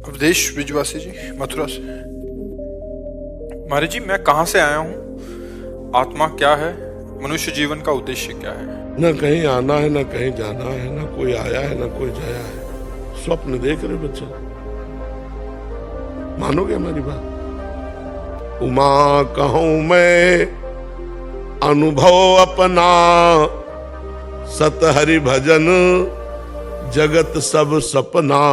अवधेश ब्रिजवासी जी, मथुरा से। महाराज जी, मैं कहाँ से आया हूँ, आत्मा क्या है, मनुष्य जीवन का उद्देश्य क्या है? न कहीं आना है, न कहीं जाना है, न कोई आया है, न कोई जाया है। स्वप्न देख रहे बच्चे, मानोगे हमारी बात? उमा कहूं मैं अनुभव अपना, सत हरि भजन जगत सब सपना।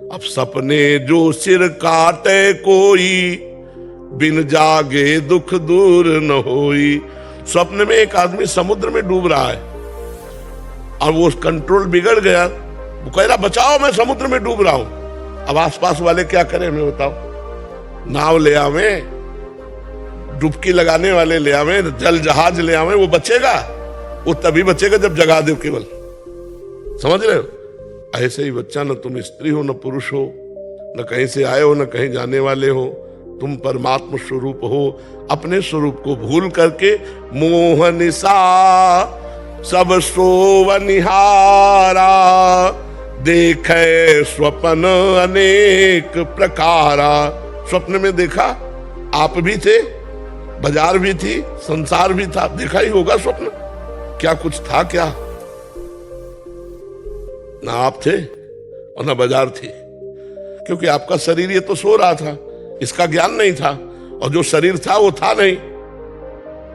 अब सपने जो सिर काटे कोई, बिन जागे दुख दूर न होई। स्वप्न में एक आदमी समुद्र में डूब रहा है और वो कंट्रोल बिगड़ गया। वो कह रहा बचाओ, मैं समुद्र में डूब रहा हूं। अब आसपास वाले क्या करें हमें बताओ? नाव ले आवे, डुबकी लगाने वाले ले आवे, जल जहाज ले आवे, वो बचेगा? वो तभी बचेगा जब जगा दो केवल। समझ रहे हो? ऐसे ही बच्चा, न तुम स्त्री हो न पुरुष हो, न कहीं से आए हो न कहीं जाने वाले हो, तुम परमात्मा स्वरूप हो। अपने स्वरूप को भूल करके मोह निशा सब सोवनिहारा, देखे स्वप्न अनेक प्रकारा। स्वप्न में देखा आप भी थे, बाजार भी थी, संसार भी था। देखा ही होगा स्वप्न, क्या कुछ था क्या? ना आप थे और ना बाजार थी, क्योंकि आपका शरीर ये तो सो रहा था, इसका ज्ञान नहीं था, और जो शरीर था वो था नहीं।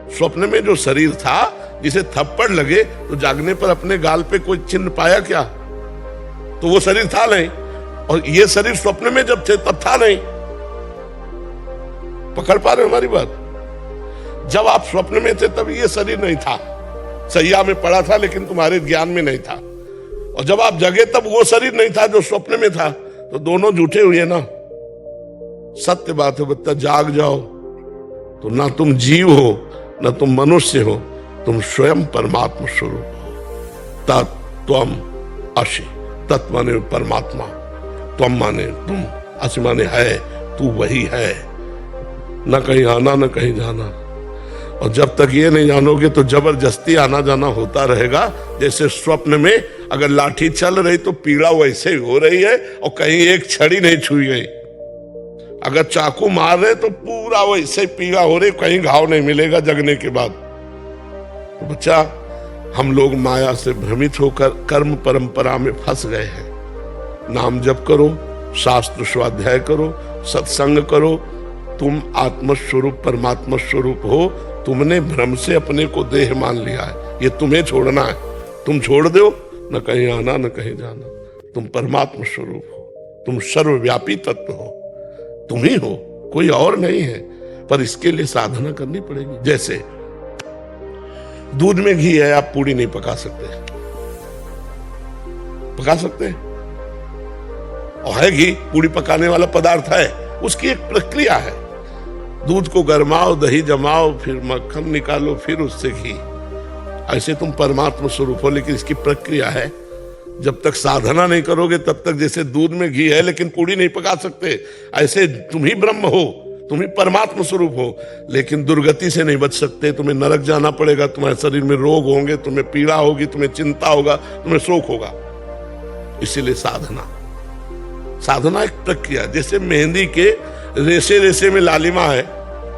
स्वप्न में जो शरीर था, जिसे थप्पड़ लगे तो जागने पर अपने गाल पे कोई चिन्ह पाया क्या? तो वो शरीर था नहीं, और ये शरीर स्वप्न में जब थे तब था नहीं। पकड़ पा रहे हो हमारी बात? जब आप स्वप्न में थे तब ये शरीर नहीं था, सैया में पड़ा था, लेकिन तुम्हारे ज्ञान में नहीं था। और जब आप जगे तब वो शरीर नहीं था जो स्वप्न में था। तो दोनों झूठे हुए ना। सत्य बात है बच्चा, जाग जाओ तो ना तुम जीव हो ना तुम मनुष्य हो, तुम स्वयं परमात्मा स्वरूप हो। तत्वम असि, तत्व माने परमात्मा, त्वम माने तुम, असि माने है, तू वही है। न कहीं आना न कहीं जाना। और जब तक ये नहीं जानोगे तो जबरदस्ती आना जाना होता रहेगा। जैसे स्वप्न में अगर लाठी चल रही तो पीड़ा वैसे ही हो रही है, और कहीं एक छड़ी नहीं छुई गई। अगर चाकू मार रहे तो पूरा वैसे ही पीड़ा हो रही, कहीं घाव नहीं मिलेगा जगने के बाद। तो बच्चा, हम लोग माया से भ्रमित होकर कर्म परंपरा में फंस गए हैं। नाम जप करो, शास्त्र स्वाध्याय करो, सत्संग करो। तुम आत्मस्वरूप परमात्मा स्वरूप हो। तुमने भ्रम से अपने को देह मान लिया है, ये तुम्हें छोड़ना है। तुम छोड़ दो, न कहीं आना न कहीं जाना। तुम परमात्मा स्वरूप हो, तुम सर्वव्यापी तत्व हो, तुम ही हो, कोई और नहीं है। पर इसके लिए साधना करनी पड़ेगी। जैसे दूध में घी है, आप पूड़ी नहीं पका सकते। पका सकते? और है घी, पूड़ी पकाने वाला पदार्थ है, उसकी एक प्रक्रिया है। दूध को गरमाओ, दही जमाओ, फिर मक्खन निकालो, फिर उससे घी। ऐसे तुम परमात्मा स्वरूप हो, लेकिन इसकी प्रक्रिया है। जब तक साधना नहीं करोगे तब तक जैसे दूध में घी है लेकिन पूड़ी नहीं पका सकते, ऐसे तुम ही ब्रह्म हो, तुम ही परमात्मा स्वरूप हो, लेकिन दुर्गति से नहीं बच सकते। तुम्हें नरक जाना पड़ेगा, तुम्हारे शरीर में रोग होंगे, तुम्हें पीड़ा होगी, तुम्हें चिंता होगा, तुम्हें शोक होगा। इसीलिए साधना एक प्रक्रिया। जैसे मेहंदी के रेसे रेसे में लालिमा है,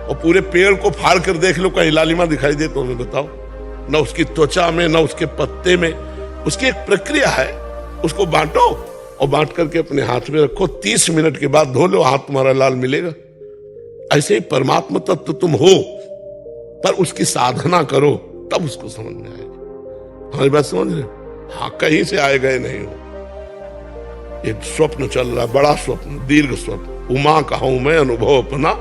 और पूरे पेड़ को फाड़ कर देख लो, कहीं लालिमा दिखाई दे तो हमें बताओ? न उसकी त्वचा में, न उसके पत्ते में। उसकी एक प्रक्रिया है। उसको बांटो और बांट करके अपने हाथ में रखो, 30 मिनट के बाद धो लो, हाथ तुम्हारा लाल मिलेगा। ऐसे ही परमात्मा तत्व तुम हो, पर उसकी साधना करो, तब उसको समझ में आएगी। हमारी बात समझ रहे? हाँ, कहीं से आए गए नहीं हो। एक स्वप्न चल रहा, बड़ा स्वप्न, दीर्घ स्वप्न। उमा कहूं मैं अनुभव अपना,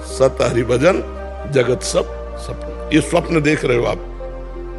सत हरि भजन जगत सब सपना। ये स्वप्न देख रहे हो आप।